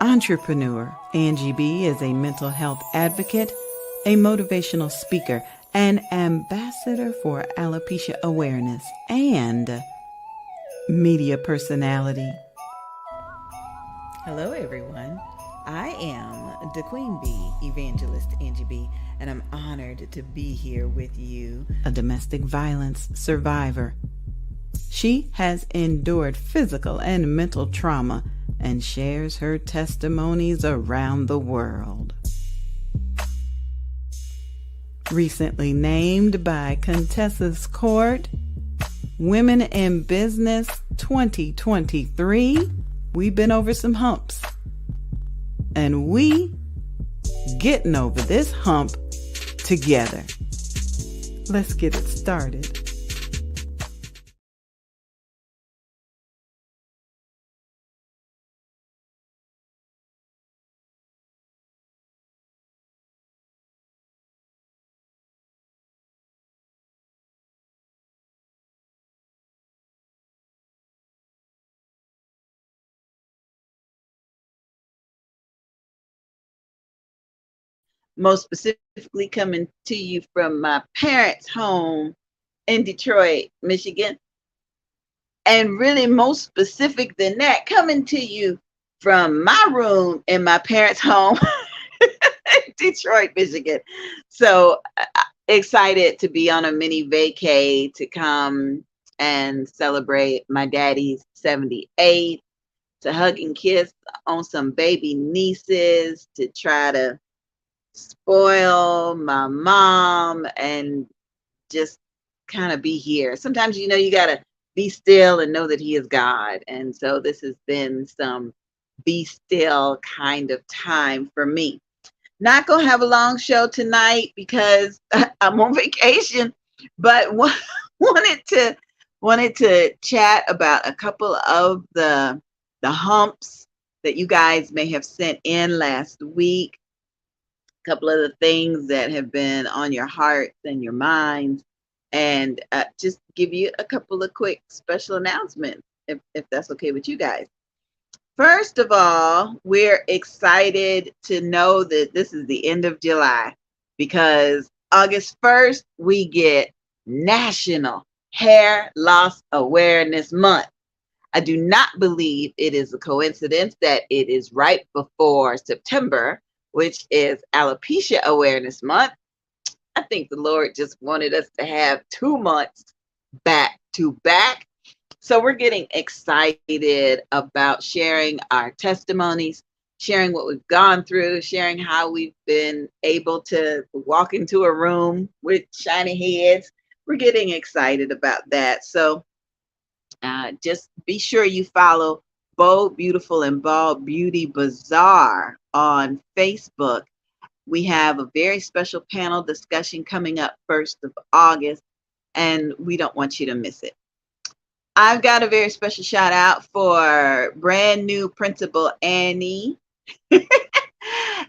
entrepreneur. Angie B is a mental health advocate, a motivational speaker, an ambassador for alopecia awareness, and media personality. Hello, everyone. I am the Queen Bee, Evangelist Angie B, and I'm honored to be here with you, a domestic violence survivor. She has endured physical and mental trauma and shares her testimonies around the world. Recently named by Contessa's Court, Women in Business 2023, we've been over some humps. And we getting over this hump together. Let's get it started. Most specifically coming to you from my parents' home in Detroit, Michigan. And really most specific than that, coming to you from my room in my parents' home, Detroit, Michigan. So excited to be on a mini vacay to come and celebrate my daddy's 78th, to hug and kiss on some baby nieces, to try to spoil my mom and just kind of be here. Sometimes, you got to be still and know that he is God. And so this has been some be still kind of time for me. Not going to have a long show tonight because I'm on vacation, but wanted to chat about a couple of the humps that you guys may have sent in last week. A couple of the things that have been on your hearts and your minds, and just give you a couple of quick special announcements, if that's okay with you guys. First of all, we're excited to know that this is the end of July, because August 1st, we get National Hair Loss Awareness Month. I do not believe it is a coincidence that it is right before September, which is Alopecia Awareness Month. I think the Lord just wanted us to have 2 months back to back. So we're getting excited about sharing our testimonies, sharing what we've gone through, sharing how we've been able to walk into a room with shiny heads. We're getting excited about that. So just be sure you follow Bold, Beautiful, and Bald Beauty Bazaar on Facebook. We have a very special panel discussion coming up 1st of August, and we don't want you to miss it. I've got a very special shout out for brand new principal Annie.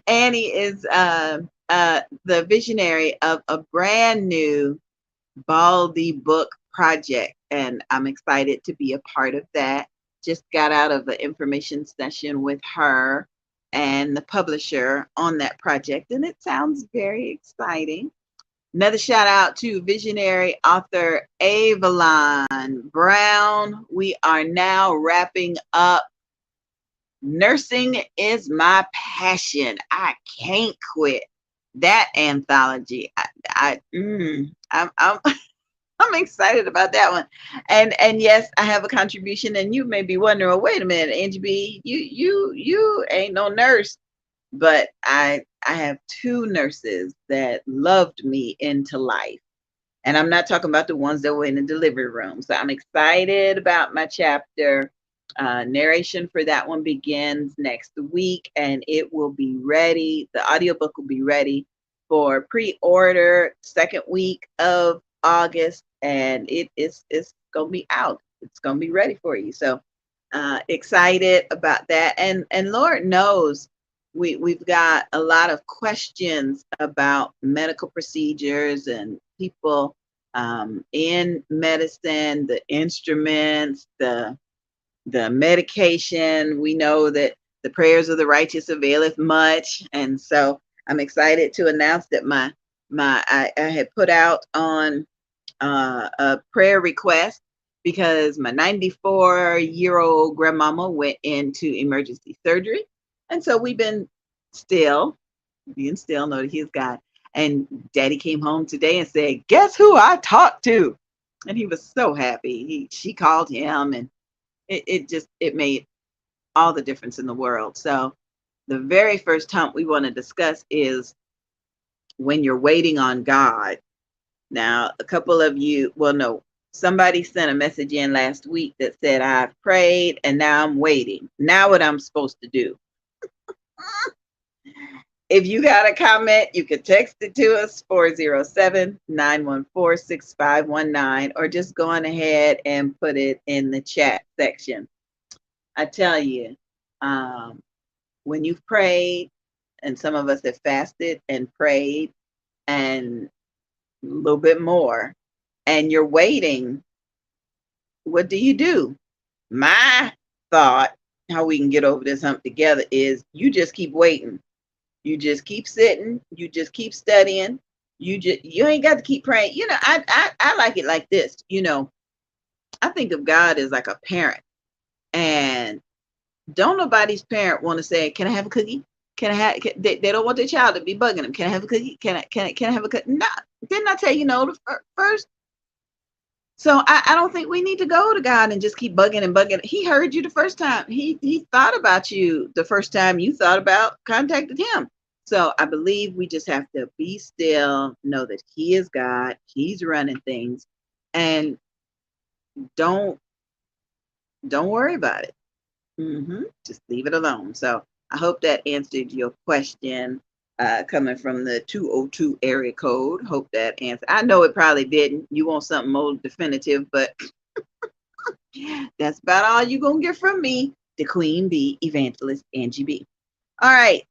Annie is the visionary of a brand new Baldy book project, and I'm excited to be a part of that. Just got out of an information session with her and the publisher on that project, and it sounds very exciting. Another shout out to visionary author Avalon Brown. We are now wrapping up Nursing is My Passion. I Can't Quit. That anthology. I'm excited about that one. And yes, I have a contribution, and you may be wondering, well, wait a minute, Angie B, you ain't no nurse. But I have 2 nurses that loved me into life. And I'm not talking about the ones that were in the delivery room. So I'm excited about my chapter. Narration for that one begins next week, and it will be ready. The audiobook will be ready for pre-order 2nd week of August, and it's going to be out. It's going to be ready for you. So excited about that. And Lord knows, we've got a lot of questions about medical procedures and people in medicine, the instruments, the medication. We know that The prayers of the righteous availeth much. And so I'm excited to announce that I had put out on a prayer request because my 94-year-old grandmama went into emergency surgery. And so we've been still, being still, know that he's God. And daddy came home today and said, guess who I talked to? And he was so happy. She called him, and it made all the difference in the world. So the very first hump we want to discuss is when you're waiting on God. Now, a couple of you, well, no, somebody sent a message in last week that said, I've prayed and now I'm waiting. Now what I'm supposed to do? If you got a comment, you can text it to us, 407-914-6519, or just go on ahead and put it in the chat section. I tell you, when you've prayed, and some of us have fasted and prayed and a little bit more, and you're waiting, what do? My thought, how we can get over this hump together, is you just keep waiting. You just keep sitting. You just keep studying. You ain't got to keep praying. I like it like this. I think of God as like a parent, and don't nobody's parent want to say, "Can I have a cookie? Can I have?" They don't want their child to be bugging them. Can I have a cookie? Can I have a cookie? No, didn't I tell you no the first? So I don't think we need to go to God and just keep bugging and bugging. He heard you the first time. He thought about you the first time you thought about contacting him. So I believe we just have to be still, know that he is God. He's running things, and don't worry about it. Just leave it alone. So I hope that answered your question. Coming from the 202 area code. Hope that answered. I know it probably didn't. You want something more definitive, but that's about all you're going to get from me, the Queen Bee, Evangelist Angie B. All right.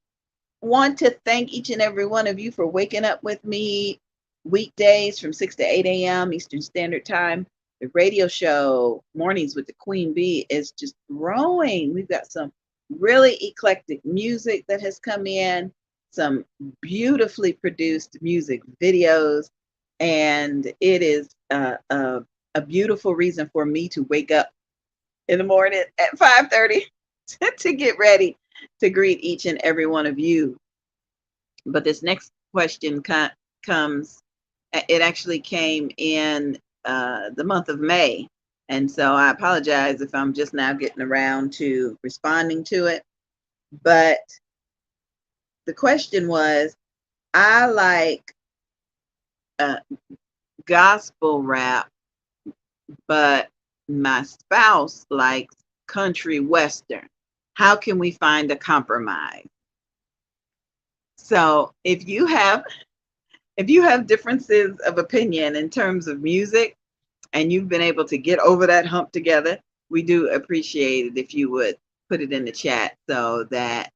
Want to thank each and every one of you for waking up with me weekdays from 6 to 8 a.m. Eastern Standard Time. The radio show, Mornings with the Queen Bee, is just growing. We've got some really eclectic music that has come in, some beautifully produced music videos, and it is a beautiful reason for me to wake up in the morning at 5:30 to get ready to greet each and every one of you. But this next question comes, it actually came in the month of May. And so I apologize if I'm just now getting around to responding to it. But the question was, I like gospel rap, but my spouse likes country western. How can we find a compromise? So if you have differences of opinion in terms of music, and you've been able to get over that hump together, we do appreciate it if you would put it in the chat so that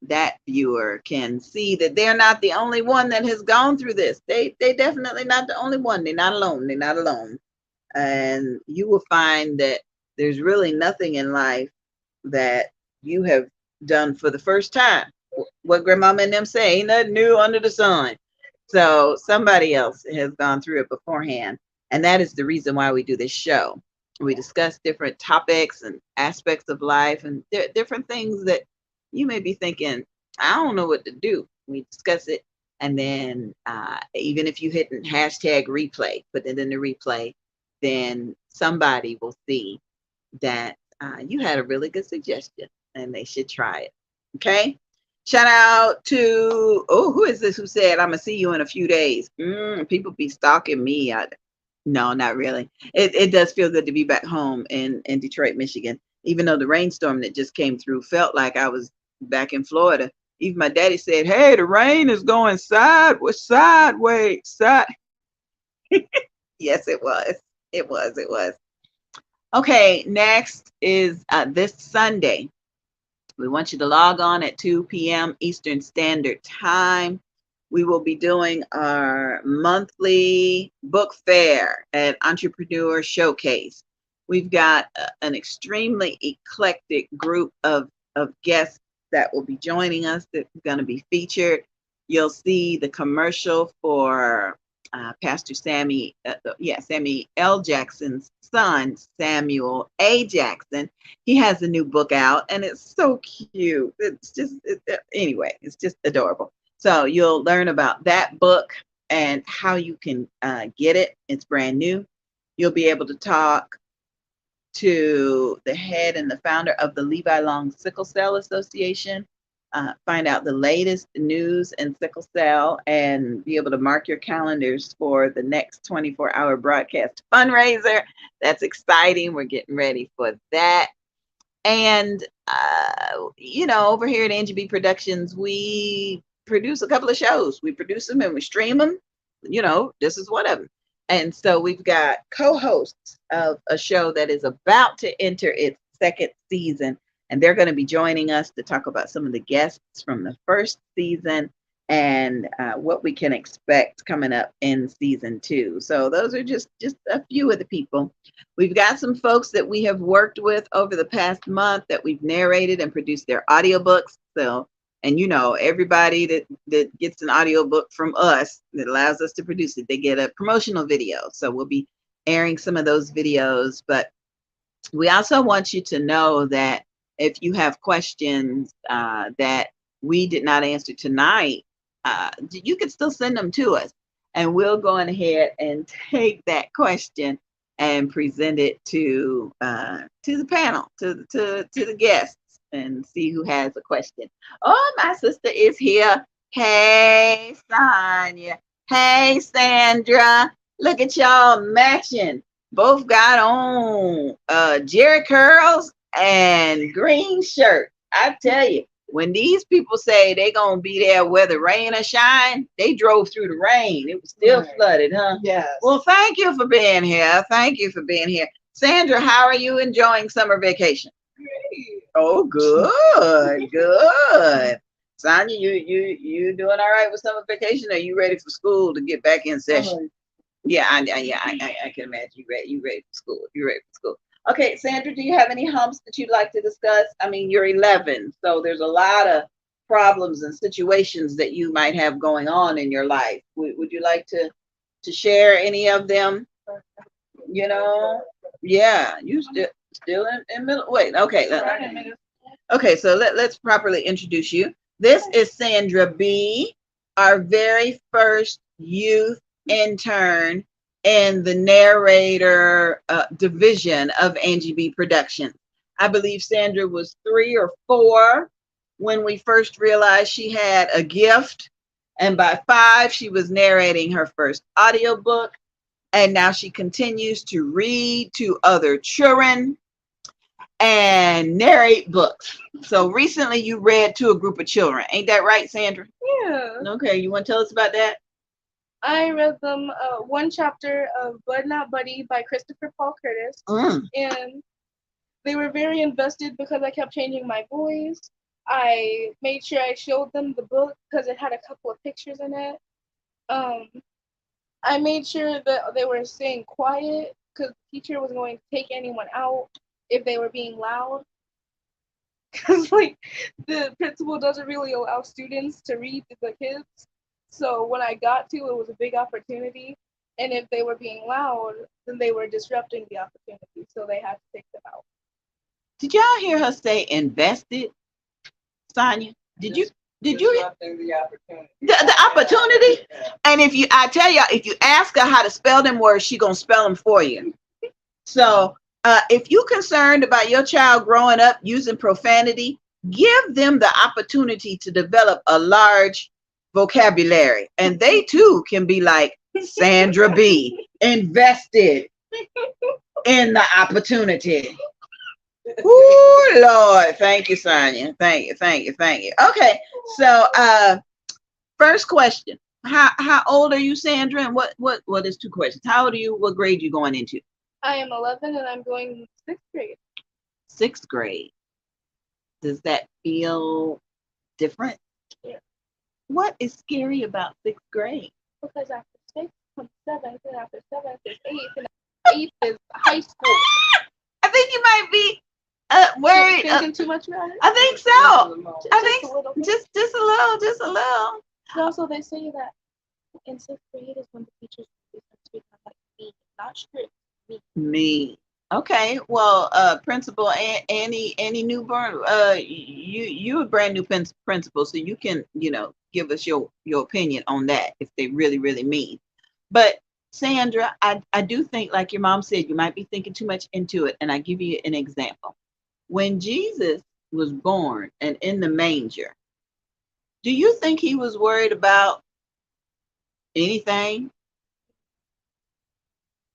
viewer can see that they're not the only one that has gone through this. They definitely not the only one. They're not alone. They're not alone. And you will find that there's really nothing in life that you have done for the first time. What grandmama and them say, ain't nothing new under the sun. So somebody else has gone through it beforehand. And that is the reason why we do this show. We discuss different topics and aspects of life and different things that you may be thinking, I don't know what to do. We discuss it. And then even if you hit hashtag replay, put it in the replay, then somebody will see that you had a really good suggestion and they should try it. Okay. Shout out to, who is this who said, I'm going to see you in a few days? People be stalking me. No, not really. It does feel good to be back home in Detroit, Michigan, even though the rainstorm that just came through felt like I was back in Florida. Even my daddy said, hey, the rain is going sideways. Yes, it was. It was. Okay, next is this Sunday. We want you to log on at 2 p.m. Eastern Standard Time. We will be doing our monthly book fair and entrepreneur showcase. We've got an extremely eclectic group of guests that will be joining us that's going to be featured. You'll see the commercial for Pastor Sammy L. Jackson's son, Samuel A. Jackson. He has a new book out, and it's so cute. Anyway, it's just adorable. So you'll learn about that book and how you can get it. It's brand new. You'll be able to talk to the head and the founder of the Levi Long Sickle Cell Association, find out the latest news in sickle cell, and be able to mark your calendars for the next 24-hour broadcast fundraiser. That's exciting. We're getting ready for that. And, over here at NGB Productions, we produce a couple of shows. We produce them and we stream them. This is one of them. And so we've got co-hosts of a show that is about to enter its second season, and they're going to be joining us to talk about some of the guests from the first season and what we can expect coming up in season 2. So those are just a few of the people. We've got some folks that we have worked with over the past month that we've narrated and produced their audiobooks. So, and everybody that gets an audiobook from us that allows us to produce it, they get a promotional video. So we'll be airing some of those videos. But we also want you to know that if you have questions that we did not answer tonight, you can still send them to us, and we'll go ahead and take that question and present it to the panel, to the guests, and see who has a question. Oh, my sister is here. Hey, Sonia. Hey, Sandra. Look at y'all matching. Both got on Jerry curls and green shirt. I tell you, when these people say they gonna be there whether rain or shine, they drove through the rain. It was still flooded, huh? Yes. Well, thank you for being here. Thank you for being here. Sandra, how are you enjoying summer vacation? Great. Oh, good, good. Sonia, you doing all right with summer vacation? Or are you ready for school to get back in session? Yeah, I can imagine you ready for school. You're ready for school. Okay, Sandra, do you have any humps that you'd like to discuss? I mean, you're 11, so there's a lot of problems and situations that you might have going on in your life. Would you like to share any of them? Yeah, you still in middle. Wait, okay. Okay, so let's properly introduce you. This is Sandra B., our very first youth intern in the narrator division of NGB Productions. I believe Sandra was 3 or 4 when we first realized she had a gift. And by 5, she was narrating her first audiobook. And now she continues to read to other children and narrate books. So recently you read to a group of children. Ain't that right, Sandra? Yeah. Okay, you want to tell us about that? I read them one chapter of Bud Not Buddy by Christopher Paul Curtis. And they were very invested because I kept changing my voice. I made sure I showed them the book because it had a couple of pictures in it. I made sure that they were staying quiet because the teacher was going to take anyone out if they were being loud. Because, the principal doesn't really allow students to read to the kids. So when I got to, it was a big opportunity. And if they were being loud, then they were disrupting the opportunity. So they had to take them out. Did y'all hear her say invested, Sonia? Did you Disrupting the opportunity. The opportunity? And if you ask her how to spell them words, she gonna spell them for you. So if you're concerned about your child growing up using profanity, give them the opportunity to develop a large vocabulary, and they too can be like Sandra B, invested in the opportunity. Ooh, Lord, thank you, Sonia. Thank you. Okay, so first question: How old are you, Sandra? And what is 2 questions? How old are you? What grade are you going into? I am 11 and I'm going 6th grade. 6th grade. Does that feel different? Yeah. What is scary about 6th grade? Because after 6th comes 7th, and after 7th is 8th, and after 8th is high school. I think you might be Worried. Thinking too much about it. I think so. I think a little bit. just a little, just a little. But also, they say that in sixth grade is when the teachers start to become like mean, not strict, mean. Me. Okay. Well, Principal Annie Newburn, you a brand new principal, so you can give us your opinion on that if they really mean. But Sandra, I do think, like your mom said, you might be thinking too much into it, and I give you an example. When Jesus was born and in the manger, do you think he was worried about anything?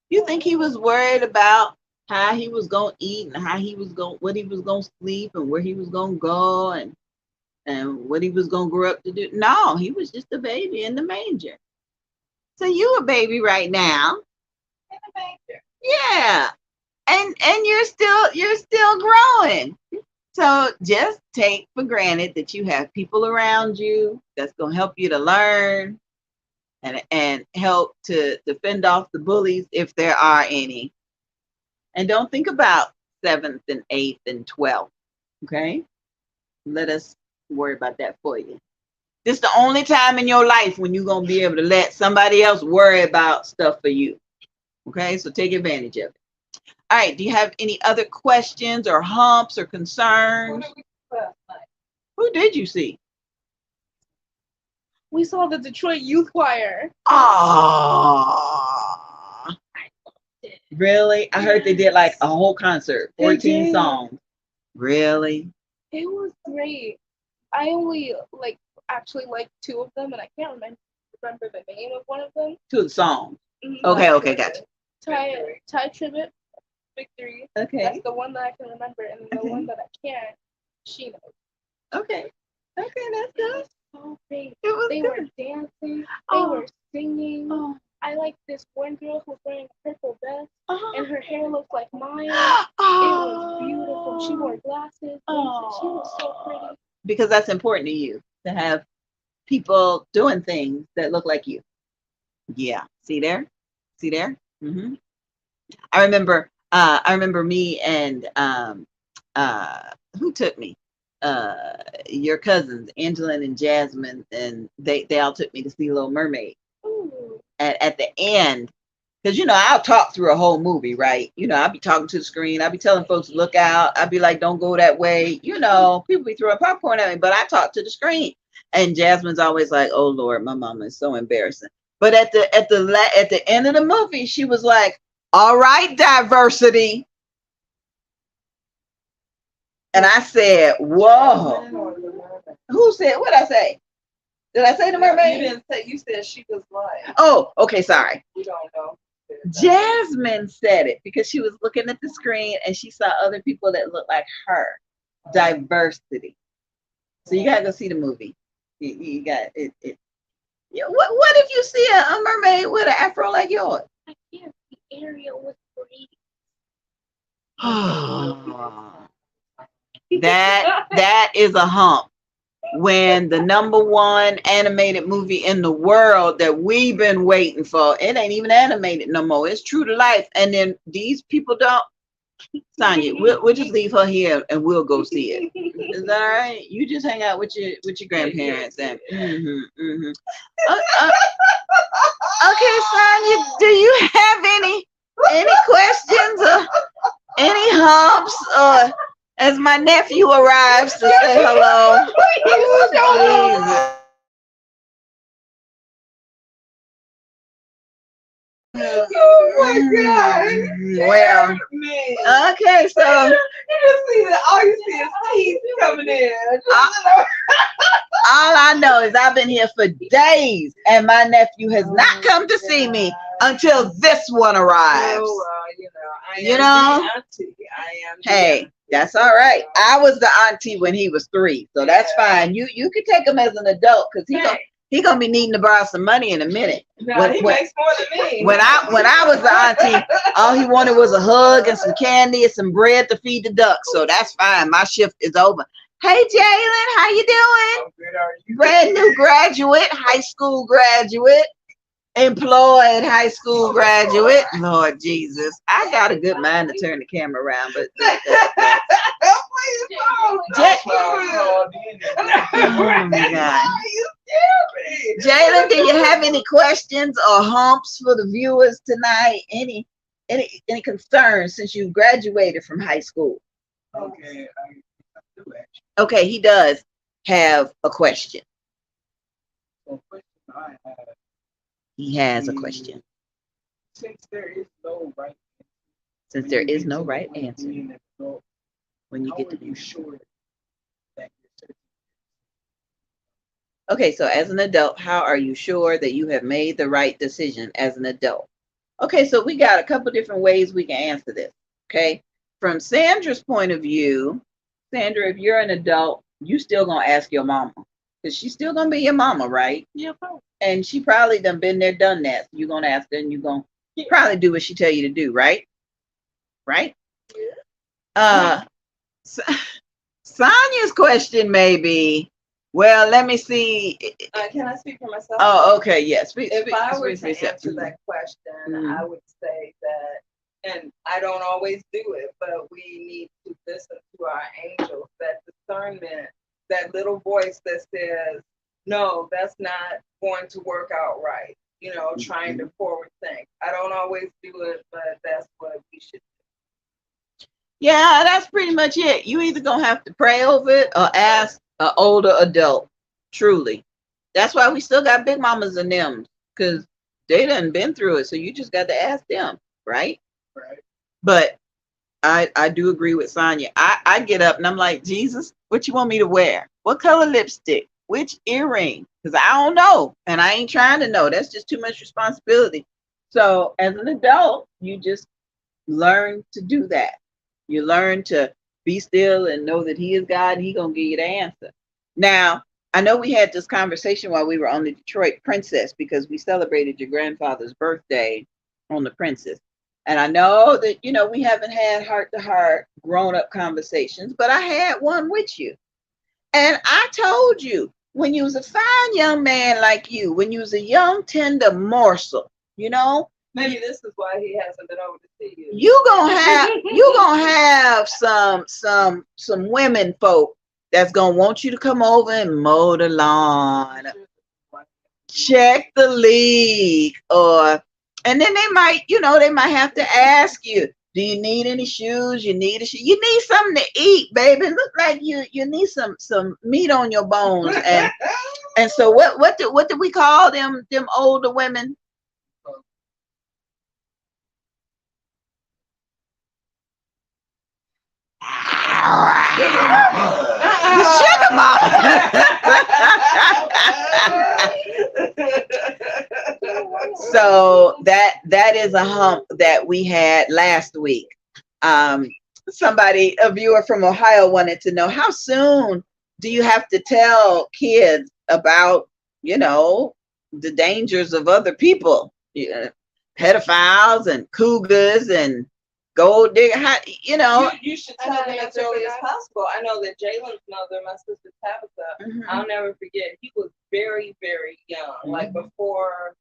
You think he was worried about how he was gonna eat and how he was going, what he was gonna sleep and where he was gonna go and what he was gonna grow up to do? No, he was just a baby in the manger. So you a baby right now. In the manger. Yeah. And you're still growing. So just take for granted that you have people around you that's gonna help you to learn and help to fend off the bullies if there are any. And don't think about 7th and 8th and 12th. Okay? Let us worry about that for you. This is the only time in your life when you're going to be able to let somebody else worry about stuff for you. Okay? So take advantage of it. All right. Do you have any other questions or humps or concerns? Who did you see? We saw the Detroit Youth Choir. Oh, really? I heard they did like a whole concert, 14 songs. Really? It was great. I only actually liked two of them, and I can't remember the name of one of them. Two of the songs. Mm-hmm. Okay, gotcha. Ty Tribbett, Victory. Okay. That's the one that I can remember, and the one that I can't, she knows. Okay, that's good. So great. They were dancing. They were singing. Oh. I like this one girl who was wearing a purple vest, and her hair looked like mine. It was beautiful. She wore glasses. She was so pretty. Because that's important to you, to have people doing things that look like you. Yeah. See there? Mm-hmm. I remember me and who took me? Your cousins, Angela and Jasmine, and they all took me to see Little Mermaid. Ooh. At the end, because I'll talk through a whole movie, right? I'll be talking to the screen, I'll be telling folks to look out, I'll be like, don't go that way. People be throwing popcorn at me, but I talk to the screen. And Jasmine's always like, oh Lord, my mama is so embarrassing. But at the end of the movie, she was like, all right, diversity. And I said, whoa. Who said, what did I say? Did I say the mermaid? You didn't say, you said she was like. Oh, okay, sorry. We don't know. Jasmine said it because she was looking at the screen and she saw other people that looked like her. Diversity. So you gotta go see the movie. You got it. What if you see a mermaid with an afro like yours? I can't see Ariel with braids. That is a hump. When the number one animated movie in the world that we've been waiting for, it ain't even animated no more. It's true to life. And then these people don't. Sonya, we'll just leave her here and we'll go see it. Is that all right? You just hang out with your grandparents and Okay, Sonya, do you have any questions or any humps or as my nephew arrives to say hello? Jesus. Oh my God. Well, okay, so you just see that all you see is teeth coming in. All I know is I've been here for days and my nephew has not come to see me until this one arrives. I am auntie. Hey, that's all right. I was the auntie when he was 3, so that's fine. You can take him as an adult because he gonna be needing to borrow some money in a minute. No, he makes more than me. When I was the auntie, all he wanted was a hug and some candy and some bread to feed the ducks. So that's fine. My shift is over. Hey Jalen, how you doing? How good are you? Brand new graduate, high school graduate, employed high school graduate. Lord Jesus, I got a good mind to turn the camera around, but Oh my God. Jalen, do you have any questions or humps for the viewers tonight? Any concerns since you graduated from high school? Okay, I do actually. Okay, he does have a question. So, question I have He has a is, question. since there is no right Since when there you is get no to the right point of answer being an adult, when you how get are to be. you sure that you're certain? Okay, so as an adult, how are you sure that you have made the right decision as an adult? Okay, so we got a couple different ways we can answer this. Okay, from Sandra's point of view, Sandra, if you're an adult, you still gonna ask your mama because she's still gonna be your mama, right? Yeah, probably. And she probably done been there, done that. So you're gonna ask her, and you're gonna probably do what she tell you to do, right? Right? Uh, Sonia's question may be, well, let me see. Can I speak for myself? Oh, okay, yes. If I were to answer that question, Mhm. I would say that, and I don't always do it, but we need to listen to our angels, that discernment, that little voice that says, no, that's not going to work out right. You know, trying to forward think. I don't always do it, but that's what we should do. Yeah, that's pretty much it. You either gonna have to pray over it or ask an older adult. Truly, that's why we still got big mamas and them, because they done been through it. So you just got to ask them, right? Right. But I do agree with Sonia. I get up and I'm like, Jesus, what you want me to wear? What color lipstick? Which earring? Because I don't know, and I ain't trying to know. That's just too much responsibility. So as an adult, you just learn to do that. You learn to be still and know that He is God and He gonna give you the answer. Now, I know we had this conversation while we were on the Detroit Princess because we celebrated your grandfather's birthday on the Princess. And I know that, we haven't had heart to heart grown up conversations, but I had one with you. And I told you, when you was a fine young man like you, when you was a young tender morsel, Maybe this is why he hasn't been over to see you. you gonna have some women folk that's gonna want you to come over and mow the lawn, check the leak, and then they might have to ask you, do you need any shoes? You need you need something to eat, baby. Look like you need some meat on your bones. And so what do we call them older women? The sugar mama. So that is a hump that we had last week. A viewer from Ohio wanted to know, how soon do you have to tell kids about, the dangers of other people, pedophiles and cougars and gold digger, You should tell them as early as possible. I know that Jalen's mother, my sister Tabitha, I'll never forget. He was very, very young, like before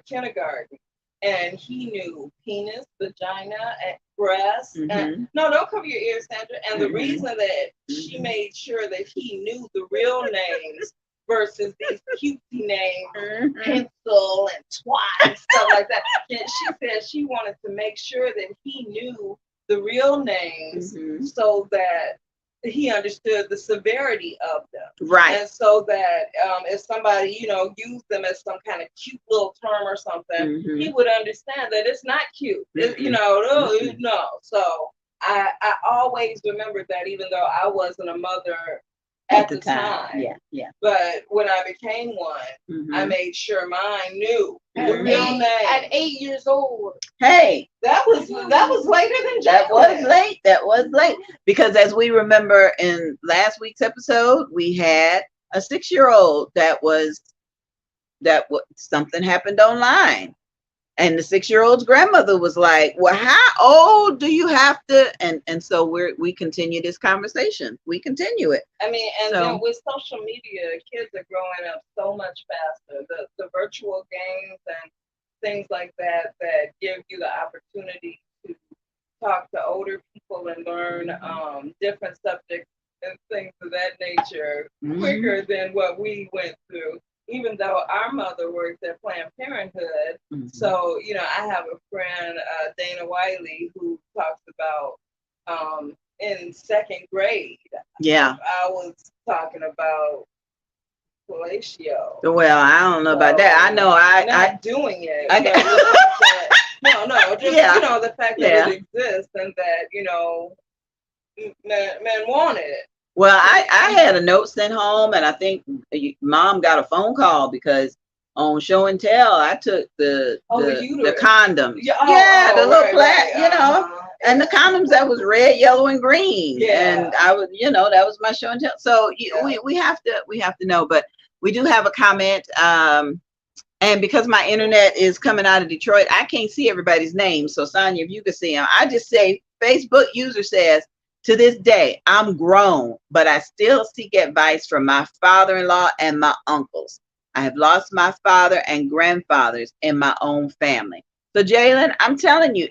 kindergarten, and he knew penis, vagina, and breast. And no, don't cover your ears, Sandra. And the reason that she made sure that he knew the real names versus these cutesy names, pencil and twat and stuff like that. And she said she wanted to make sure that he knew the real names so that he understood the severity of them. Right. And so that if somebody, used them as some kind of cute little term or something, he would understand that it's not cute. No. So I always remembered that, even though I wasn't a mother at the time. Yeah. But when I became one, I made sure mine knew the real name. At 8 years old. Hey, that was later than Jalen. That was late. Because as we remember in last week's episode, we had a 6-year-old that something happened online. And the 6-year-old's grandmother was like, well, how old do you have to? And so we continue this conversation. We continue it. I mean, then with social media, kids are growing up so much faster. The virtual games and things like that give you the opportunity to talk to older people and learn different subjects and things of that nature quicker than what we went through. Even though our mother worked at Planned Parenthood, so I have a friend, Dana Wiley, who talks about in second grade. Yeah, I was talking about fellatio. well, I don't know about that. I know not doing it. I But the fact that, no, just Yeah. the fact that it exists and that men want it. Well, I had a note sent home, and I think mom got a phone call because on show and tell, I took the condoms. Yeah, the little and the condoms that was red, yellow, and green. Yeah. And I was, that was my show and tell. So we have to know, but we do have a comment. And because my internet is coming out of Detroit, I can't see everybody's name. So Sonia, if you could see them, I just say Facebook user says, to this day, I'm grown, but I still seek advice from my father-in-law and my uncles. I have lost my father and grandfathers in my own family. So Jalen, I'm telling you,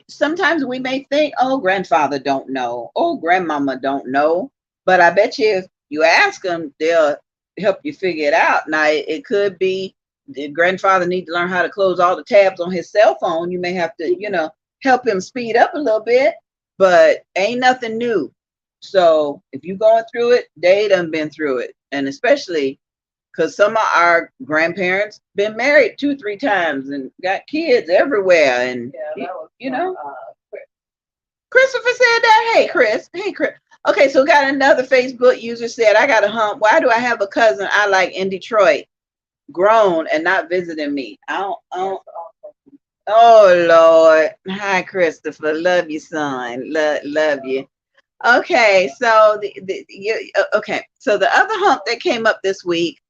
sometimes we may think, oh, grandfather don't know, oh, grandmama don't know, but I bet you if you ask them, they'll help you figure it out. Now, it could be the grandfather need to learn how to close all the tabs on his cell phone. You may have to, help him speed up a little bit, but ain't nothing new. So if you're going through it, they done been through it. And especially because some of our grandparents been married 2-3 times and got kids everywhere. And, Christopher said that. Hey, Chris. Hey, Chris. Okay, so got another Facebook user said, I got a hump. Why do I have a cousin I like in Detroit, grown and not visiting me? I don't. Oh Lord. Hi, Christopher. Love you, son. Love you. Okay, so so the other hump that came up this week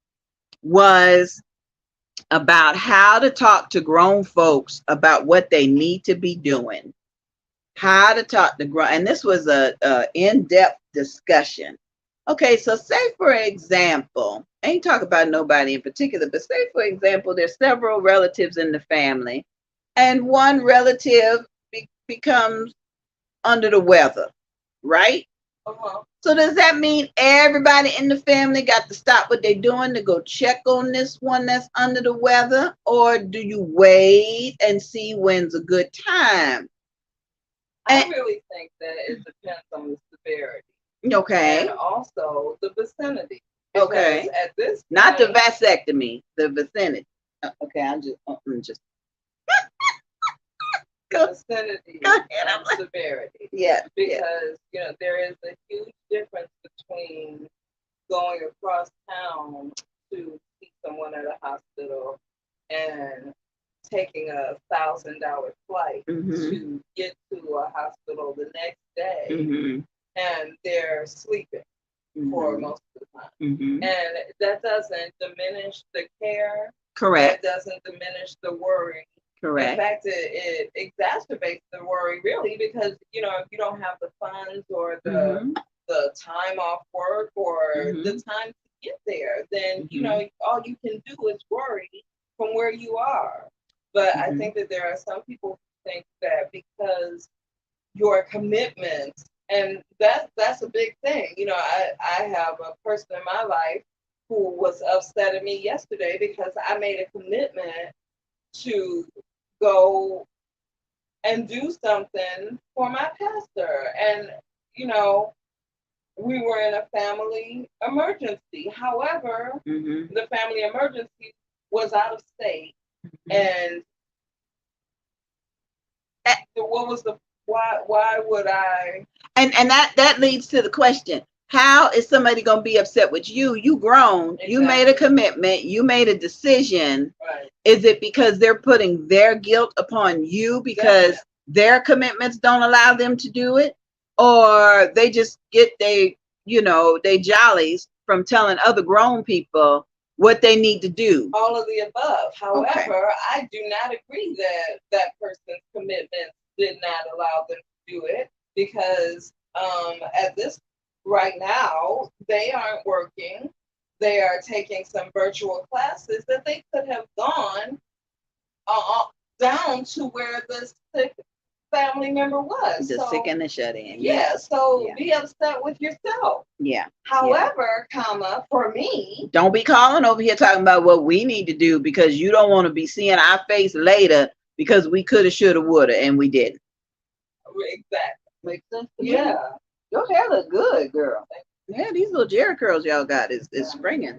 was about how to talk to grown folks about what they need to be doing. How to talk to grown, and this was a in-depth discussion. Okay, so say for example, I ain't talk about nobody in particular, but say for example, there's several relatives in the family, and one relative becomes under the weather, right? So does that mean everybody in the family got to stop what they're doing to go check on this one that's under the weather? Or do you wait and see when's a good time? I really think that it depends on the severity. Okay. And also the vicinity. Okay. At this point, not the vasectomy, the vicinity. Okay, I'm just vicinity and severity. Yeah. Because there is a huge difference between going across town to see someone at a hospital and taking $1,000 flight to get to a hospital the next day, and they're sleeping for most of the time. And that doesn't diminish the care. Correct. That doesn't diminish the worry. Correct. In fact, it exacerbates the worry, really, because if you don't have the funds or the time off work or the time to get there, then all you can do is worry from where you are. But I think that there are some people who think that because your commitment, and that's a big thing. I have a person in my life who was upset at me yesterday because I made a commitment to go and do something for my pastor. And, we were in a family emergency. However, the family emergency was out of state. And what was why would I? And that leads to the question, how is somebody going to be upset with you? You grown, exactly. You made a commitment, you made a decision. Right. Is it because they're putting their guilt upon you because their commitments don't allow them to do it? Or they just get they jollies from telling other grown people what they need to do? All of the above. However, I do not agree that person's commitment did not allow them to do it, because at this right now, they aren't working. They are taking some virtual classes that they could have gone down to where the sick family member was. The so, sick and the shut in. Yeah, so Yeah. be upset with yourself. Yeah. However, comma, for me. Don't be calling over here talking about what we need to do because you don't want to be seeing our face later because we coulda, shoulda, woulda, and we didn't. Exactly. Makes sense. Yeah. Your hair look good, girl. Yeah, these little Jerry curls y'all got is springing.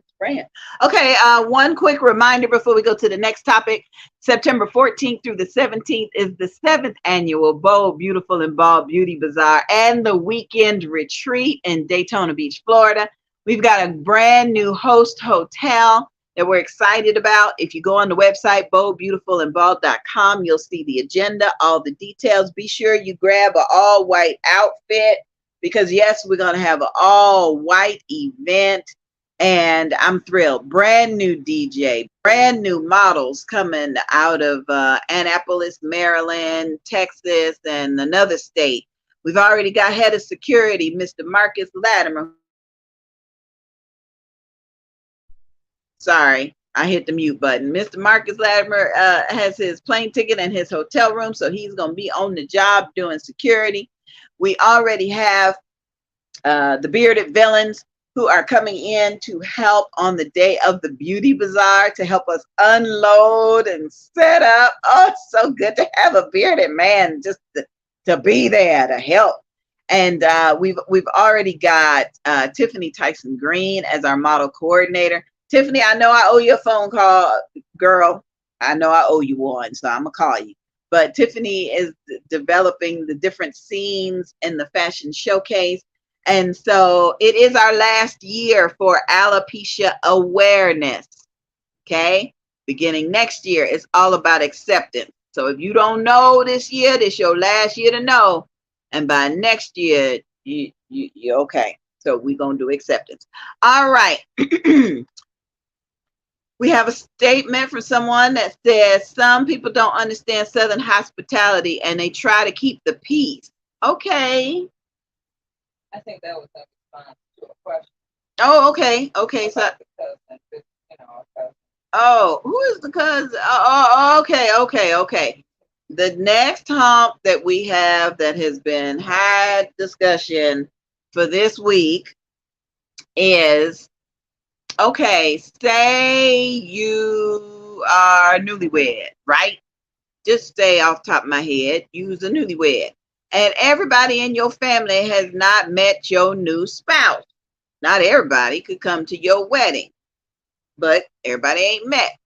Okay, one quick reminder before we go to the next topic. September 14th through the 17th is the 7th annual Bold, Beautiful, and Bald Beauty Bazaar and the weekend retreat in Daytona Beach, Florida. We've got a brand new host hotel that we're excited about. If you go on the website, boldbeautifulandbald.com, you'll see the agenda, all the details. Be sure you grab an all-white outfit because, yes, we're going to have an all-white event, and I'm thrilled. Brand new DJ, brand new models coming out of Annapolis, Maryland, Texas, and another state. We've already got head of security, Mr. Marcus Latimer. Sorry, I hit the mute button. Mr. Marcus Latimer has his plane ticket and his hotel room, so he's going to be on the job doing security. We already have the bearded villains who are coming in to help on the day of the beauty bazaar to help us unload and set up. Oh, it's so good to have a bearded man just to be there to help. And we've already got Tiffany Tyson Green as our model coordinator. Tiffany, I know I owe you a phone call, girl. I know I owe you one, so I'm gonna call you. But Tiffany is developing the different scenes in the fashion showcase. And so it is our last year for alopecia awareness. Okay. Beginning next year, it's all about acceptance. So if you don't know this year, this your last year to know. And by next year, you're okay. So we're going to do acceptance. All right. We have a statement from someone that says some people don't understand Southern hospitality and they try to keep the peace. Okay. I think that was a response to a question. Oh, okay. Okay. So, oh, who is the cousin? Oh, okay. The next hump that we have that has been had discussion for this week is, okay, say you are newlywed, right? Just say off the top of my head, use a newlywed. And everybody in your family has not met your new spouse. Not everybody could come to your wedding, but everybody ain't met.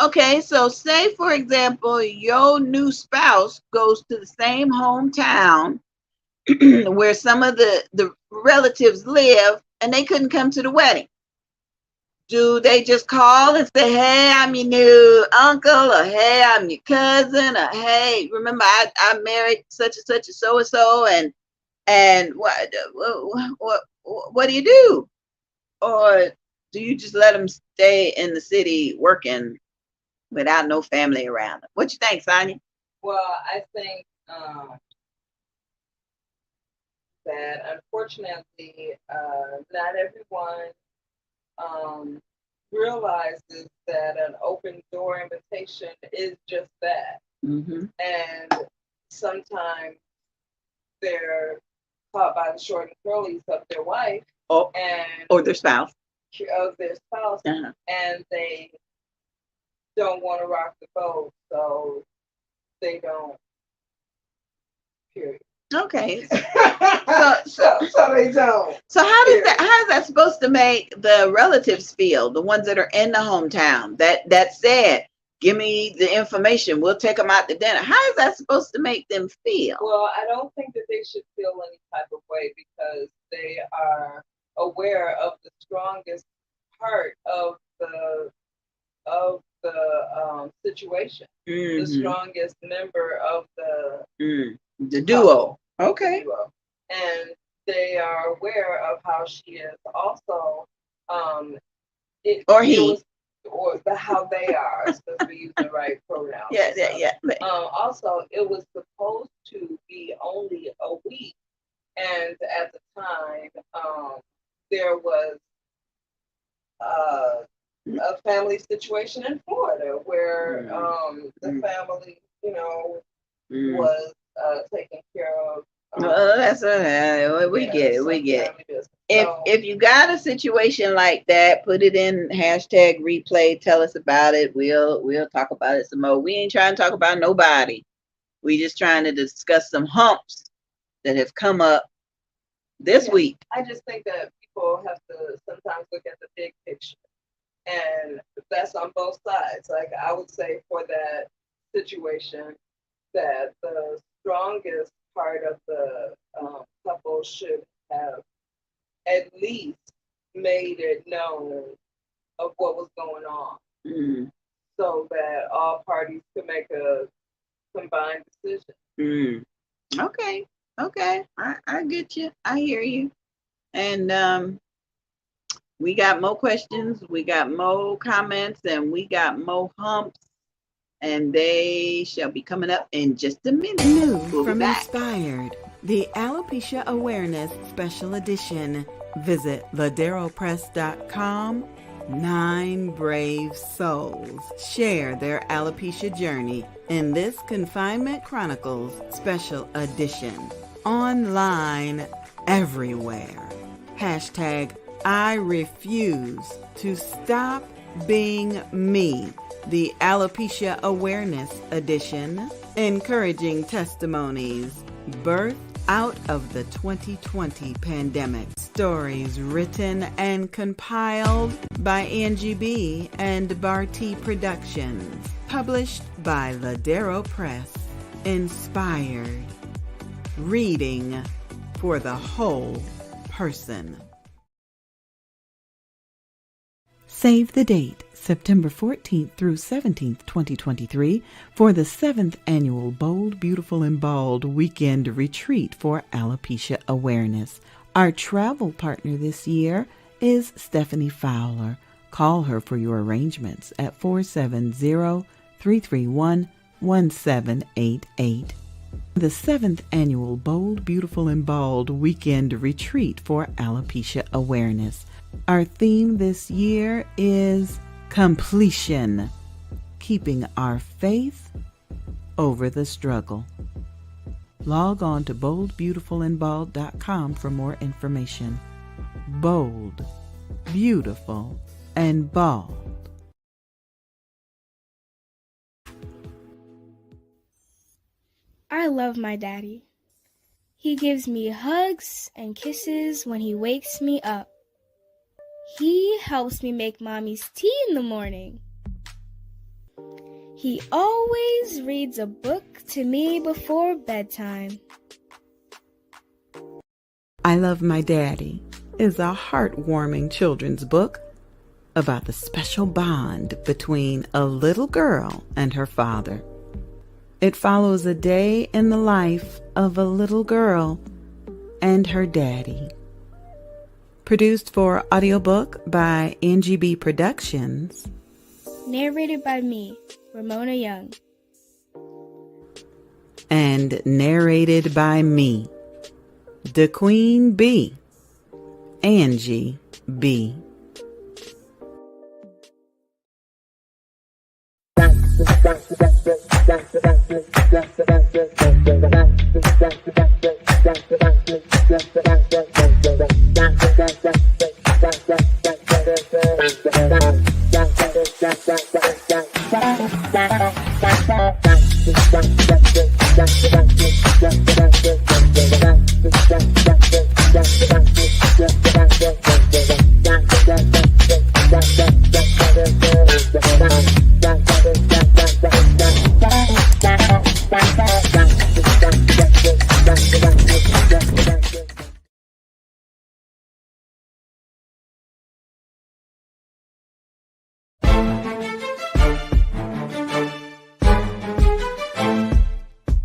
Okay, so say, for example, your new spouse goes to the same hometown where some of the relatives live and they couldn't come to the wedding. Do they just call and say, hey, I'm your new uncle, or hey, I'm your cousin, or hey, remember I married such and so and what do you do? Or do you just let them stay in the city working without no family around them? What you think, Sonia? Well, I think that unfortunately, not everyone realizes that an open door invitation is just that. Mm-hmm. And sometimes they're caught by the short and curlies of their wife or their spouse. Uh-huh. And they don't want to rock the boat, so they don't. Period. Okay. So they don't. So how is that supposed to make the relatives feel, the ones that are in the hometown that said, give me the information, we'll take them out to dinner? How is that supposed to make them feel? Well, I don't think that they should feel any type of way because they are aware of the strongest part of the situation, the strongest member of the duo. Okay. Duo. And they are aware of how she is also, how they are, supposed to be using the right pronouns. Yeah. Also, it was supposed to be only a week, and at the time, there was a family situation in Florida where the family, was taking care of. Well, that's we get it. We get it. If you got a situation like that, put it in hashtag replay. Tell us about it. We'll talk about it some more. We ain't trying to talk about nobody. We just trying to discuss some humps that have come up this week. I just think that people have to sometimes look at the big picture, and that's on both sides. Like I would say for that situation, that the strongest part of the couple should have at least made it known of what was going on, so that all parties could make a combined decision. Okay. I get you. I hear you. And we got more questions, we got more comments, and we got more humps. And they shall be coming up in just a minute. New from Inspired, the Alopecia Awareness Special Edition. Visit laderopress.com. 9 brave souls share their alopecia journey in this Confinement Chronicles Special Edition. Online everywhere. Hashtag I refuse to stop being me. The Alopecia Awareness Edition, encouraging testimonies birthed out of the 2020 pandemic. Stories written and compiled by Angie B. and Barty Productions. Published by Ladero Press. Inspired. Reading for the whole person. Save the date, September 14th through 17th, 2023, for the 7th Annual Bold, Beautiful, and Bald Weekend Retreat for Alopecia Awareness. Our travel partner this year is Stephanie Fowler. Call her for your arrangements at 470-331-1788. The 7th Annual Bold, Beautiful, and Bald Weekend Retreat for Alopecia Awareness. Our theme this year is completion, keeping our faith over the struggle. Log on to boldbeautifulandbald.com for more information. Bold, beautiful, and bald. I love my daddy. He gives me hugs and kisses when he wakes me up. He helps me make mommy's tea in the morning. He always reads a book to me before bedtime. I Love My Daddy is a heartwarming children's book about the special bond between a little girl and her father. It follows a day in the life of a little girl and her daddy. Produced for audiobook by Angie B. Productions. Narrated by me, Ramona Young. And narrated by me, the Queen Bee, Angie B.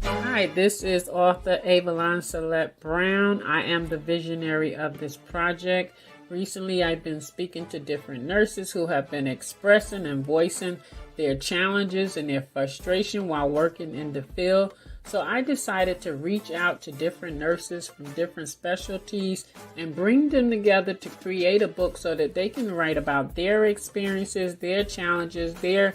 Hi, this is author Avalon Celeste Brown. I am the visionary of this project. Recently, I've been speaking to different nurses who have been expressing and voicing their challenges and their frustration while working in the field. So I decided to reach out to different nurses from different specialties and bring them together to create a book so that they can write about their experiences, their challenges, their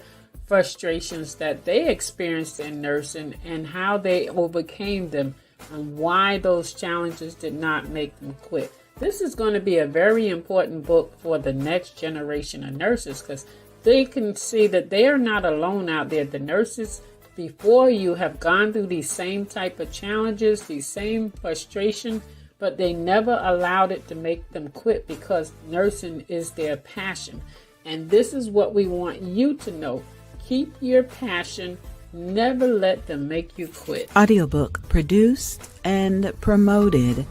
frustrations that they experienced in nursing and how they overcame them and why those challenges did not make them quit. This is going to be a very important book for the next generation of nurses because they can see that they are not alone out there. The nurses before you have gone through these same type of challenges, these same frustration, but they never allowed it to make them quit because nursing is their passion. And this is what we want you to know. Keep your passion. Never let them make you quit. Audiobook produced and promoted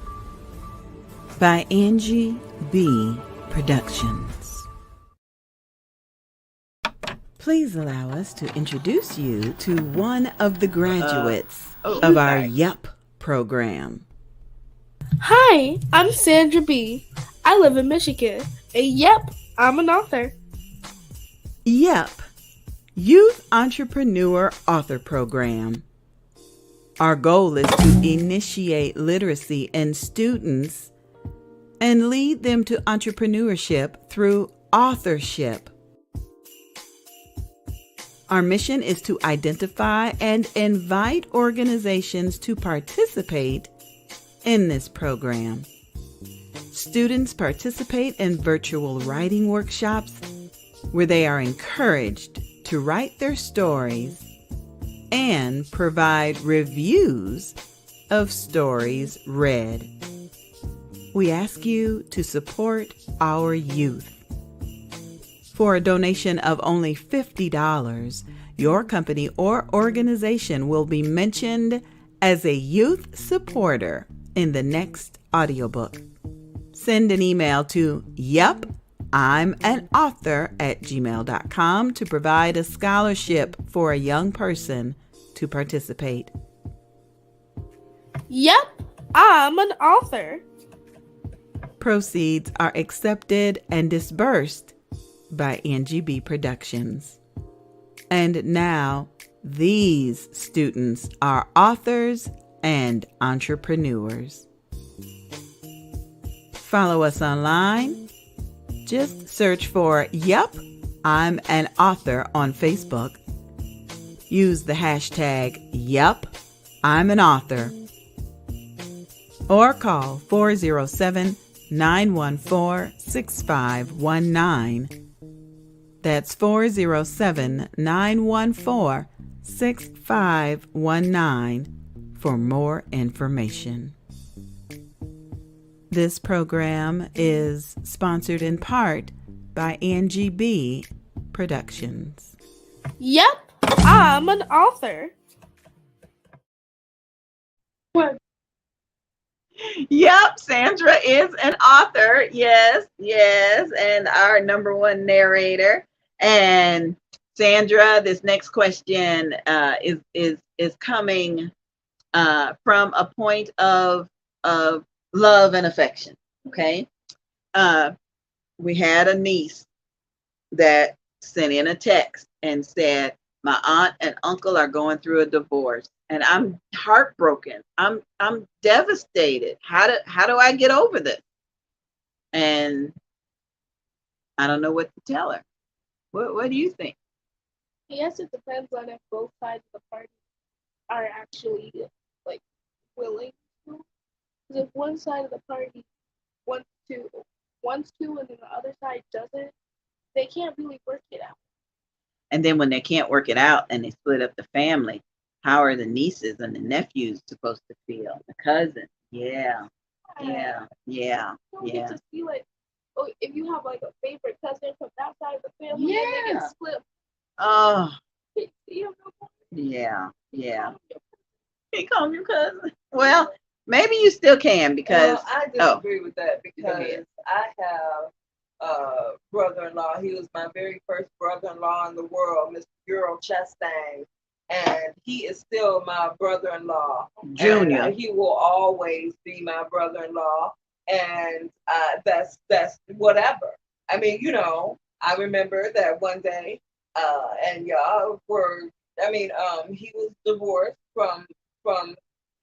by Angie B. Productions. Please allow us to introduce you to one of the graduates of our Yup program. Hi, I'm Sandra B. I live in Michigan. And yep, I'm an author. Yup, Youth Entrepreneur Author Program. Our goal is to initiate literacy in students and lead them to entrepreneurship through authorship. Our mission is to identify and invite organizations to participate in this program. Students participate in virtual writing workshops where they are encouraged to write their stories and provide reviews of stories read. We ask you to support our youth. For a donation of only $50, your company or organization will be mentioned as a youth supporter in the next audiobook. Send an email to yup!'imanauthor@gmail.com to provide a scholarship for a young person to participate. Yep, I'm an author. Proceeds are accepted and disbursed by Angie B. Productions. And now, these students are authors and entrepreneurs. Follow us online. Just search for Yup, I'm an Author on Facebook. Use the hashtag Yup, I'm an Author. Or call 407-914-6519. That's 407-914-6519 for more information. This program is sponsored in part by Angie B. Productions. Yep, I'm an author. Yep, Sandra is an author. Yes, and our number one narrator. And Sandra, this next question is coming from a point of love and affection. Okay, we had a niece that sent in a text and said, "My aunt and uncle are going through a divorce, and I'm heartbroken. I'm devastated. How do I get over this?" And I don't know what to tell her. What do you think? I guess it depends on if both sides of the party are actually like willing to. Because if one side of the party wants to, and then the other side doesn't, they can't really work it out. And then when they can't work it out and they split up the family, how are the nieces and the nephews supposed to feel? The cousins, yeah. You don't get to see like, oh, if you have like a favorite cousin from that side of the family, and they get split. Oh, See him no more? yeah. He called you cousin. Well, maybe you still can because I disagree with that because I have a brother-in-law. He was my very first brother-in-law in the world, Mr. Euro Chastain, and he is still my brother-in-law. Junior. And he will always be my brother-in-law, and that's whatever. I mean, I remember that one day, and y'all were. I mean, he was divorced from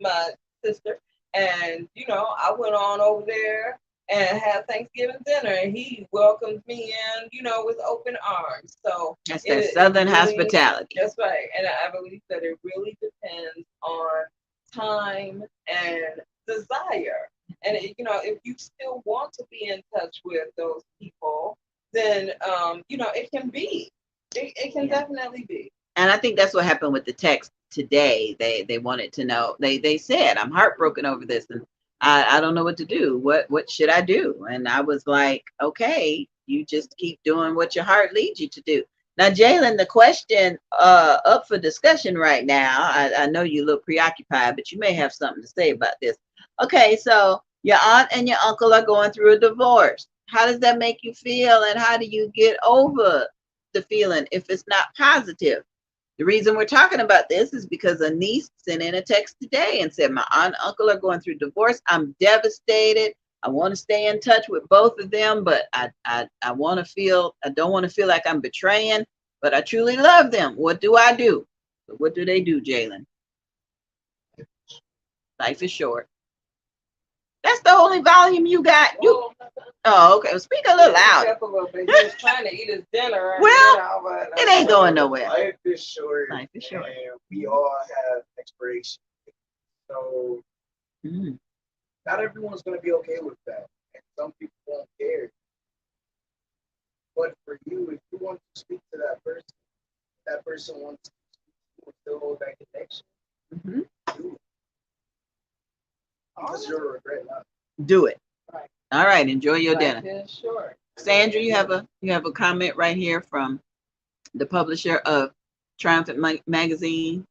my sister, and I went on over there and had Thanksgiving dinner, and he welcomed me in, with open arms. So that's that Southern hospitality. That's right, and I believe that it really depends on time and desire. And if you still want to be in touch with those people, then it can be. It can definitely be. And I think that's what happened with the text today. They wanted to know. They said, I'm heartbroken over this, and I don't know what to do. What should I do? And I was like, okay, you just keep doing what your heart leads you to do. Now, Jalen, the question up for discussion right now. I know you look preoccupied, but you may have something to say about this. Okay, so your aunt and your uncle are going through a divorce. How does that make you feel, and how do you get over the feeling if it's not positive? The reason we're talking about this is because a niece sent in a text today and said, my aunt and uncle are going through divorce. I'm devastated. I want to stay in touch with both of them, but I don't want to feel like I'm betraying, but I truly love them. What do I do? What do they do, Jalen? Life is short. That's the only volume you got. Oh, okay. Well, speak a little loud. He was trying to eat his dinner. Well, it ain't going nowhere. Life is short. Life is short. And we all have expiration. So not everyone's going to be okay with that. And some people won't care. But for you, if you want to speak to that person wants to still hold that connection, do it. Because you'll regret not. Do it. Right. All right. Enjoy your Life dinner. is short. Sandra, you have a comment right here from the publisher of Triumphant Magazine,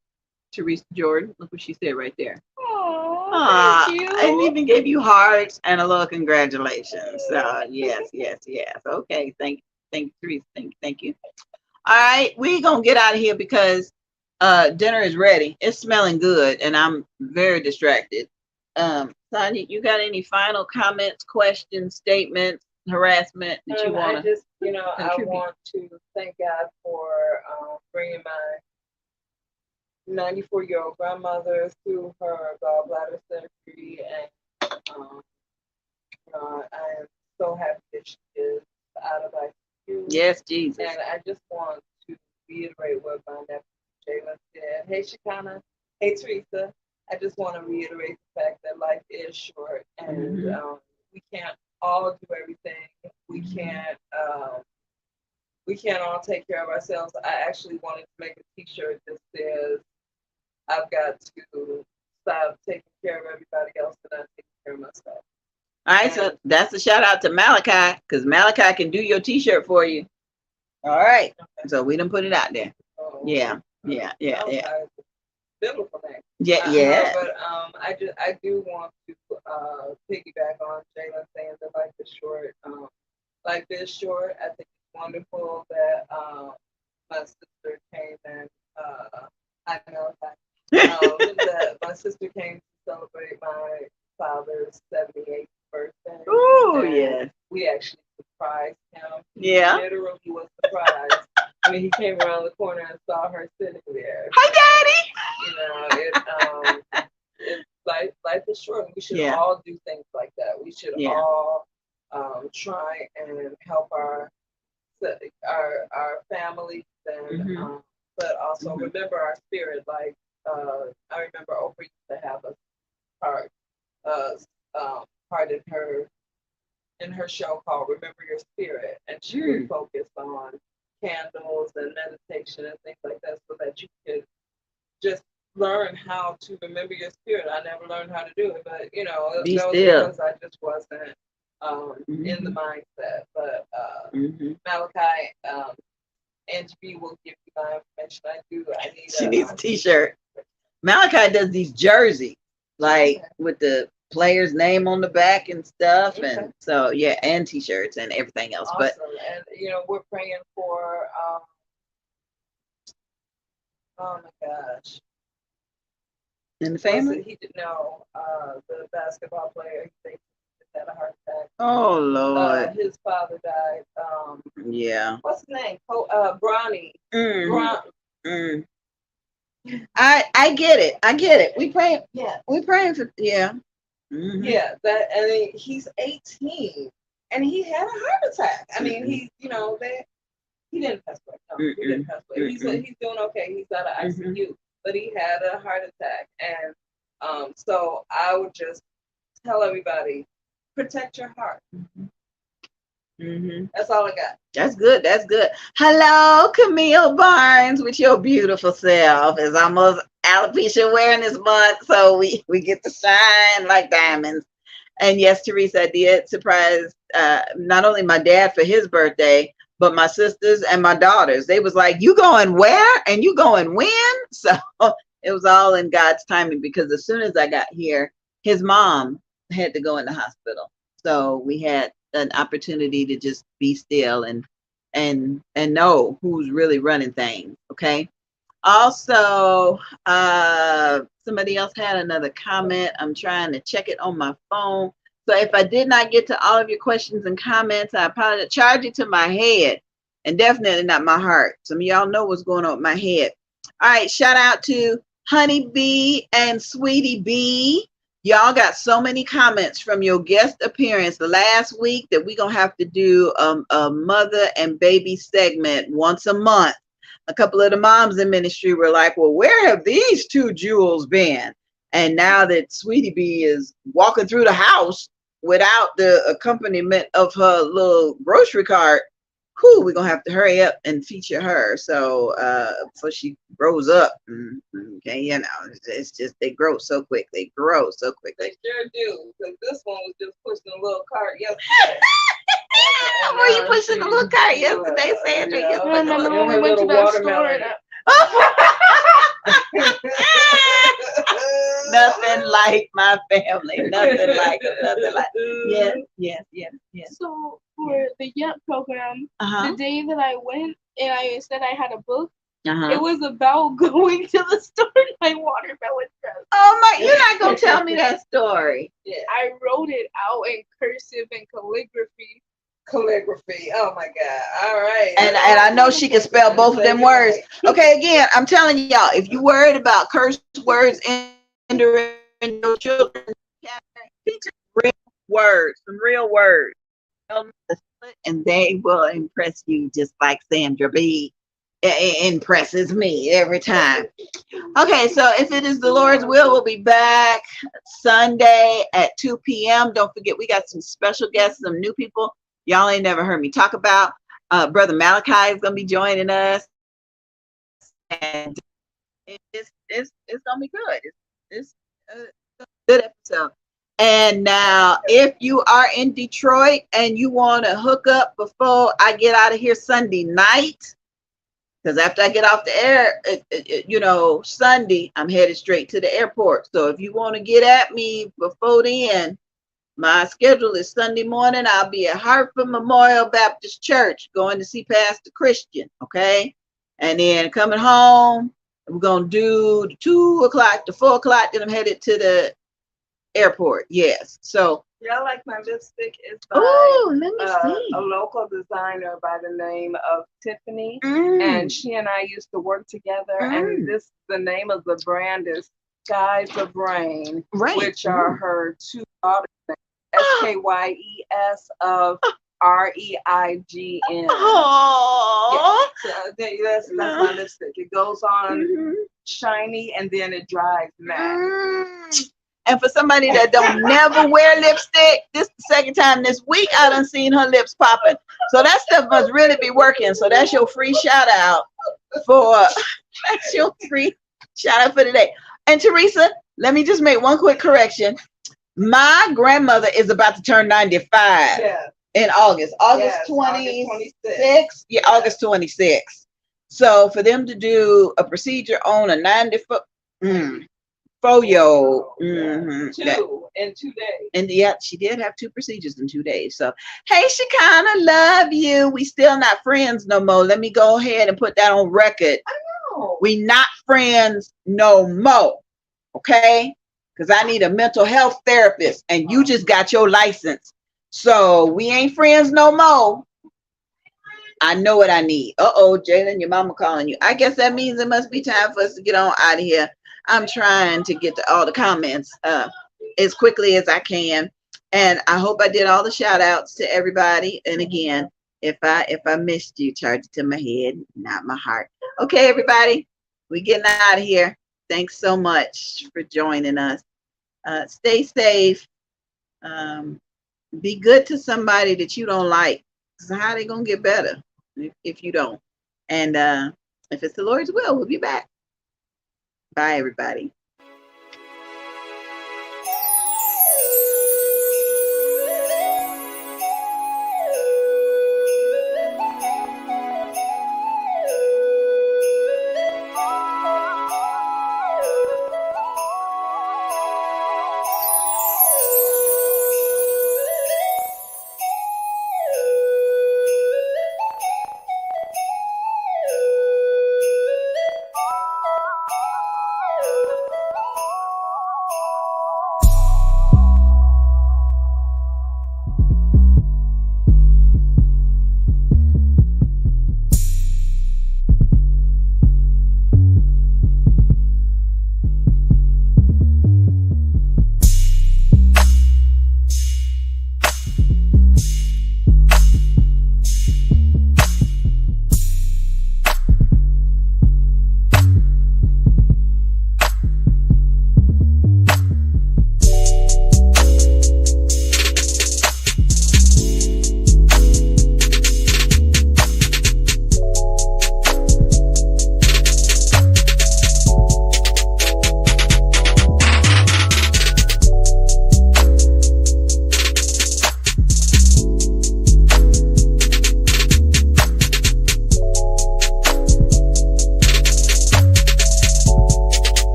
Teresa Jordan. Look what she said right there. Thank you. And even gave you hearts and a little congratulations. So yes. Okay. Thank Teresa. Thank you. All right, we're gonna get out of here because dinner is ready. It's smelling good, and I'm very distracted. Sonia, you got any final comments, questions, statements, harassment that you want to? I want to thank God for bringing my 94-year-old grandmother through her gallbladder surgery, and I am so happy that she is out of ICU. Yes, Jesus. And I just want to reiterate what my nephew Jalen said. Hey, Shekinah. Hey, Teresa. I just want to reiterate the fact that life is short, and we can't all do everything. We can't all take care of ourselves. I actually wanted to make a T-shirt that says, "I've got to stop taking care of everybody else and not taking care of myself." All right, so that's a shout out to Malachi, because Malachi can do your T-shirt for you. All right, so we done put it out there. Yeah. Biblical name. Yeah. But I do want to piggyback on Jalen saying that life is short. Life is short. I think it's wonderful that my sister came and I know that my sister came to celebrate my father's 78th birthday. Oh yeah. We actually surprised him. Yeah. He literally was surprised. I mean, he came around the corner and saw her sitting there. Hi, Daddy. Life is short. We should all do things like that. We should all try and help our families, and but also remember our spirit. Like I remember Oprah used to have a part in her show called "Remember Your Spirit," and she would focus on candles and meditation and things like that, so that you could just learn how to remember your spirit. I never learned how to do it, but because I just wasn't in the mindset. But Malachi, Angie B will give you my information. She needs a T-shirt. Malachi does these jerseys, like with the player's name on the back and stuff, and so and T-shirts and everything else. Awesome. And we're praying for oh my gosh, in the family. He didn't know the basketball player. He had a heart attack. Oh Lord. His father died. What's his name? Bronny. I get it. We praying. Yeah. We praying for Yeah, that, and he's 18, and he had a heart attack. I mean, he didn't pass away. No, he didn't pass away. He's doing okay. He's out of ICU, but he had a heart attack, and so I would just tell everybody, protect your heart. That's all I got. That's good. That's good. Hello, Camille Barnes, with your beautiful self. It's almost Alopecia Awareness Month, so we get to shine like diamonds. And yes, Teresa, I did surprise not only my dad for his birthday, but my sisters and my daughters. They was like, "You going where? And you going when?" So it was all in God's timing, because as soon as I got here, his mom had to go in the hospital. So we had an opportunity to just be still and know who's really running things. Okay. Also, somebody else had another comment. I'm trying to check it on my phone. So if I did not get to all of your questions and comments, I apologize. Charge it to my head and definitely not my heart. Some of y'all know what's going on with my head. All right. Shout out to Honey Bee and Sweetie Bee. Y'all got so many comments from your guest appearance last week that we're going to have to do a mother and baby segment once a month. A couple of the moms in ministry were like, well, where have these two jewels been? And now that Sweetie Bee is walking through the house without the accompaniment of her little grocery cart, we're going to have to hurry up and feature her. So before she grows up, okay, you know, it's just, they grow so quick. They grow so quick. They sure do, because this one was just pushing a little cart yesterday. Were you pushing a little cart yesterday, Sandra? I remember when we went to that store. Nothing like my family. Nothing like it. Nothing like. Yes. So for the YEP program, the day that I went and I said I had a book, it was about going to the store in my watermelon dress. Oh my! You're not gonna tell me that story. Yeah. I wrote it out in cursive and calligraphy. Oh my God. All right. And I know she can spell both of them words. Okay, again, I'm telling y'all, if you worried about curse words entering your children, real words, some real words, and they will impress you just like Sandra B impresses me every time. Okay, so if it is the Lord's will, we'll be back Sunday at 2 p.m. Don't forget, we got some special guests, some new people y'all ain't never heard me talk about. Brother Malachi is gonna be joining us, and it's gonna be good. It's a good episode. And now, if you are in Detroit and you want to hook up before I get out of here Sunday night, because after I get off the air, Sunday, I'm headed straight to the airport. So if you want to get at me before then, my schedule is Sunday morning. I'll be at Hartford Memorial Baptist Church going to see Pastor Christian, okay? And then coming home, we're going to do the 2 o'clock to 4 o'clock, then I'm headed to the airport, yes. So, yeah, I like my lipstick. It's by a local designer by the name of Tiffany. And she and I used to work together. And the name of the brand is Skies of Rain, which are her two daughters. SKYES of REIGN. Oh, yeah. That's my lipstick. It goes on shiny and then it dries matte. And for somebody that don't never wear lipstick, this is the second time this week I done seen her lips popping. So that stuff must really be working. So that's your free shout out for today. And Teresa, let me just make one quick correction. My grandmother is about to turn 95 in August. August 26th. Yeah, August 26th. So for them to do a procedure on a 94-year-old, in 2 days. And yeah, she did have 2 procedures in 2 days. So, hey, Shekinah, love you. We still not friends no more. Let me go ahead and put that on record. I know. We not friends no more. Okay? Because I need a mental health therapist, and you just got your license. So we ain't friends no more. I know what I need. Jalen, your mama calling you. I guess that means it must be time for us to get on out of here. I'm trying to get to all the comments. as quickly as I can. And I hope I did all the shout outs to everybody. And again, if I missed you, charge it to my head, not my heart. Okay, everybody, we getting out of here. Thanks so much for joining us. Stay safe. Be good to somebody that you don't like. So how they gonna get better if you don't? And if it's the Lord's will, we'll be back. Bye, everybody.